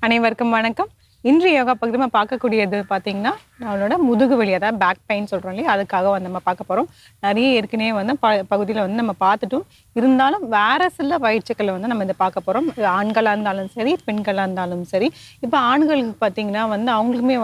அனைவருக்கும் வணக்கம். இன்றைய யோகா பகுதி நம்ம பார்க்கக்கூடியது பார்த்தீங்கன்னா, நம்மளோட முதுகு வலி, அதாவது பேக் பெயின் சொல்கிறோம் இல்லையா, அதுக்காக நம்ம பார்க்க போகிறோம். நிறைய ஏற்கனவே பகுதியில் நம்ம பார்த்துட்டோம். இருந்தாலும் வேறு சில பயிற்சிகளை நம்ம இதை பார்க்க போகிறோம். ஆண்களாக இருந்தாலும் சரி, பெண்களாக இருந்தாலும் சரி. இப்போ ஆண்களுக்கு பார்த்தீங்கன்னா அவங்களுக்குமே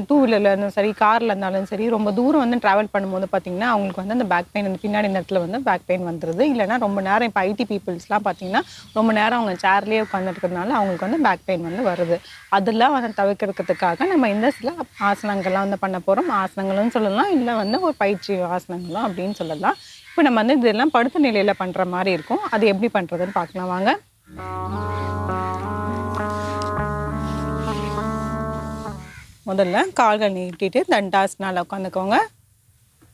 டூ வீலரில் இருந்தாலும் சரி, காரில் இருந்தாலும் சரி, ரொம்ப தூரம் ட்ராவல் பண்ணும்போது பார்த்தீங்கன்னா அவங்களுக்கு அந்த பேக் பெயின், அந்த பின்னாடி நேரத்தில் பேக் பெயின் வந்துடுது. இல்லைனா ரொம்ப நேரம் இப்போ ஐடி பீப்புள்ஸ்லாம் பார்த்தீங்கன்னா ரொம்ப நேரம் அவங்க சேர்லேயே உட்காந்துருக்கிறதுனால அவங்களுக்கு பேக் பெயின் வருது. அதெல்லாம் தவிர்க்கிறதுக்காக நம்ம இந்த சில ஆசனங்கள்லாம் பண்ண போகிறோம். ஆசனங்களும் சொல்லலாம், இல்லை ஒரு பயிற்சி ஆசனங்களும் அப்படின்னு சொல்லலாம். இப்போ நம்ம இதெல்லாம் படுத்த நிலையில் பண்ணுற மாதிரி இருக்கும். அது எப்படி பண்ணுறதுன்னு பார்க்கலாம் வாங்க. முதல்ல கால்கள் நீட்டிட்டு தண்டாசனால உட்காந்துக்கோங்க.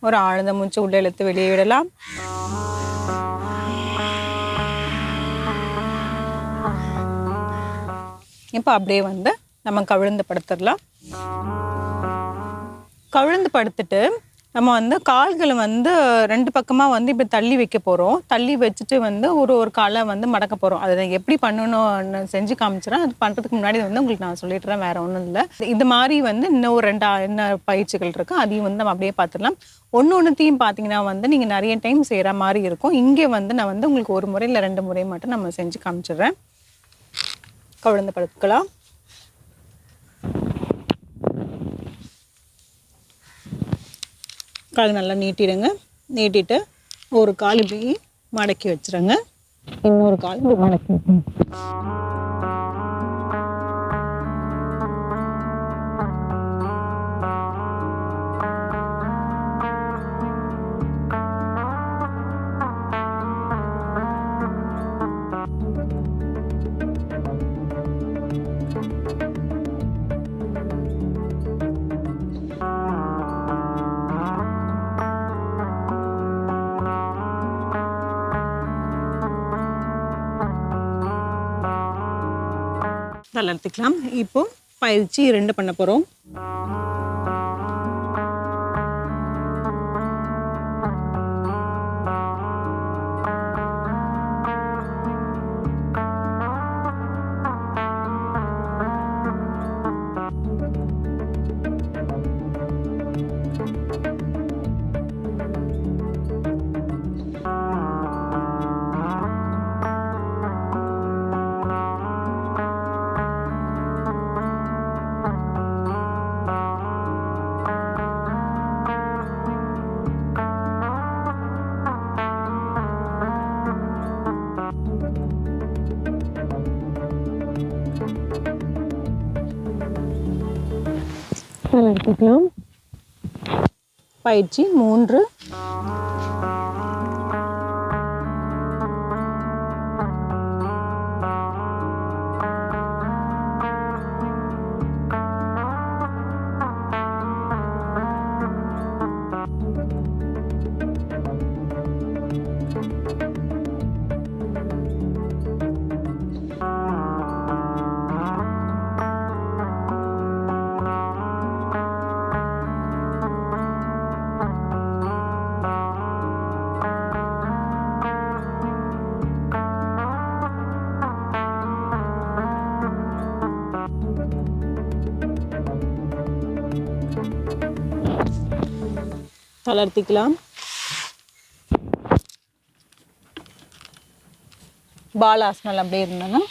ஒரு ஆழ்ந்த மூச்சு உள்ள இழுத்து வெளியே விடலாம். இப்போ அப்படியே நம்ம கவிழ்ந்து படுத்துடலாம். கவிழ்ந்து படுத்துட்டு நம்ம கால்களை ரெண்டு பக்கமாக இப்போ தள்ளி வைக்க போகிறோம். தள்ளி வச்சுட்டு ஒரு காலை மடக்க போகிறோம். அதை எப்படி பண்ணணும்னு செஞ்சு காமிச்சிடறேன். அது பண்ணுறதுக்கு முன்னாடி உங்களுக்கு நான் சொல்லிடுறேன், வேறு ஒன்றும் இல்லை. இது மாதிரி இன்னும் ஒரு என்ன பயிற்சிகள் இருக்குது, அதையும் நம்ம அப்படியே பார்த்துடலாம். ஒன்றுத்தையும் பார்த்தீங்கன்னா நீங்கள் நிறைய டைம் செய்கிற மாதிரி இருக்கும். இங்கே நான் உங்களுக்கு ஒரு முறை இல்லை 2 முறை மட்டும் நம்ம செஞ்சு காமிச்சிடுறேன். கவிழ்ந்து படுத்துக்கலாம். கால் நல்லா நீட்டிடுங்க. நீட்டிட்டு ஒரு கால் இப்படி மடக்கி வச்சுருங்க. இன்னொரு கால் இப்படி மடக்கி வைக்கணும். தளர்த்திக்கலாம். இப்போ பயிற்சி 2 பண்ண போகிறோம். எடுத்துக்கலாம். பயிற்சி 3. தளர்த்திக்கலாம். பாலாசனம் அப்படியே இருந்தோன்னா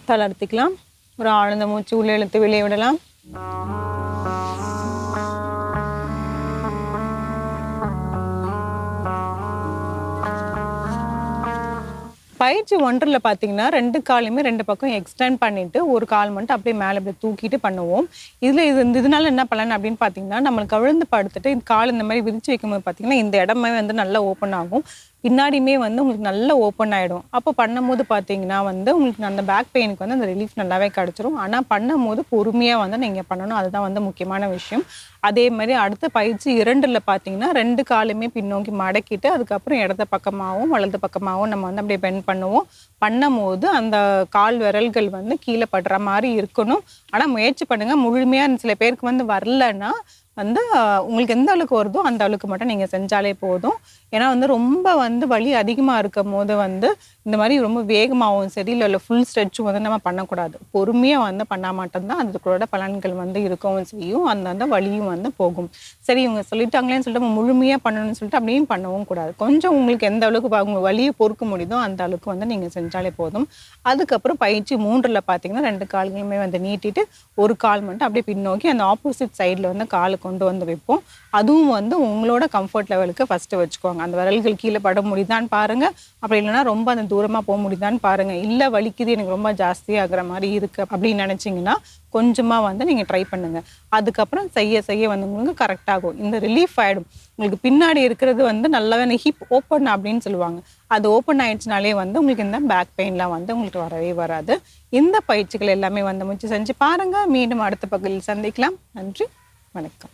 தளர்த்திக்கலாம். ஒரு ஆழ்ந்த மூச்சு உள்ள இழுத்து வெளியே விடலாம். பயிற்சி 1ல் பார்த்தீங்கன்னா 2 காலையுமே 2 பக்கம் எக்ஸ்டெண்ட் பண்ணிவிட்டு ஒரு கால் மட்டும் அப்படியே மேலே அப்படியே தூக்கிட்டு பண்ணுவோம். இதனால என்ன பலன் அப்படின்னு பார்த்தீங்கன்னா, நம்மளுக்கு கவிழ்ந்து படுத்துட்டு இந்த கால் இந்த மாதிரி விரிச்சு வைக்கும்போது பார்த்தீங்கன்னா இந்த இடமே நல்லா ஓப்பன் ஆகும். பின்னாடியுமே வந்து உங்களுக்கு நல்லா ஓப்பன் ஆகிடும். அப்போ பண்ணும்போது பார்த்தீங்கன்னா வந்து உங்களுக்கு அந்த பேக் பெயினுக்கு வந்து அந்த ரிலீஃப் நல்லாவே கிடச்சிரும். ஆனால் பண்ணும்போது பொறுமையாக வந்து நீங்கள் பண்ணணும். அதுதான் வந்து முக்கியமான விஷயம். அதே மாதிரி அடுத்த பயிற்சி 2ல் பார்த்தீங்கன்னா 2 காலுமே பின்னோக்கி மடக்கிட்டு அதுக்கப்புறம் இடது பக்கமாகவும் வலது பக்கமாகவும் நம்ம வந்து அப்படியே பெண்ட் பண்ணுவோம். பண்ணும்போது அந்த கால் விரல்கள் வந்து கீழே படுற மாதிரி இருக்கணும். ஆனால் முயற்சி பண்ணுங்க. முழுமையாக சில பேருக்கு வந்து வரலன்னா வந்து உங்களுக்கு எந்த அளவுக்கு வருதோ அந்த அளவுக்கு மட்டும் நீங்கள் செஞ்சாலே போதும். ஏன்னா வந்து ரொம்ப வந்து வலி அதிகமாக இருக்கும் போது வந்து இந்த மாதிரி ரொம்ப வேகமாகவும் சரி இல்லை ஃபுல் ஸ்ட்ரெச்சும் வந்து நம்ம பண்ணக்கூடாது. பொறுமையாக வந்து பண்ணால் மட்டும்தான் அதுக்கூட பலன்கள் வந்து இருக்கவும் செய்யும். அந்த வலியும் வந்து போகும். சரி இவங்க சொல்லிட்டாங்களேன்னு சொல்லிட்டு நம்ம முழுமையாக பண்ணணும்னு சொல்லிட்டு அப்படியும் பண்ணவும் கூடாது. கொஞ்சம் உங்களுக்கு எந்த அளவுக்கு உங்க வலியை பொறுக்க முடியுதோ அந்த அளவுக்கு வந்து நீங்கள் செஞ்சாலே போதும். அதுக்கப்புறம் பயிற்சி 3ல் பார்த்தீங்கன்னா 2 கால்களுமே வந்து நீட்டிட்டு ஒரு கால் மட்டும் அப்படியே பின்னோக்கி அந்த ஆப்போசிட் சைடில் வந்து காலை கொண்டு வந்து வைப்போம். அதுவும் வந்து உங்களோட கம்ஃபர்ட் லெவலுக்கு ஃபஸ்ட்டு வச்சுக்கோங்க. அந்த விரல்கள் கீழே பட முடியுதான்னு பாருங்கள். அப்படி இல்லைன்னா ரொம்ப அந்த தூரமாக போக முடியுதான்னு பாருங்கள். இல்லை வலிக்குது எனக்கு ரொம்ப ஜாஸ்தியாகிற மாதிரி இருக்குது அப்படின்னு நினச்சிங்கன்னா கொஞ்சமாக வந்து நீங்கள் ட்ரை பண்ணுங்கள். அதுக்கப்புறம் செய்ய செய்ய வந்து உங்களுக்கு கரெக்டாகும். இந்த ரிலீஃப் ஆகிடும். உங்களுக்கு பின்னாடி இருக்கிறது வந்து நல்லாவே ஹிப் ஓப்பன் அப்படின்னு சொல்லுவாங்க. அது ஓப்பன் ஆயிடுச்சுனாலே வந்து உங்களுக்கு இந்த பேக் பெயின்லாம் வந்து உங்களுக்கு வரவே வராது. இந்த பயிற்சிகள் எல்லாமே வந்து முயற்சி செஞ்சு பாருங்கள். மீண்டும் அடுத்த பகுதியில் சந்திக்கலாம். நன்றி, வணக்கம்.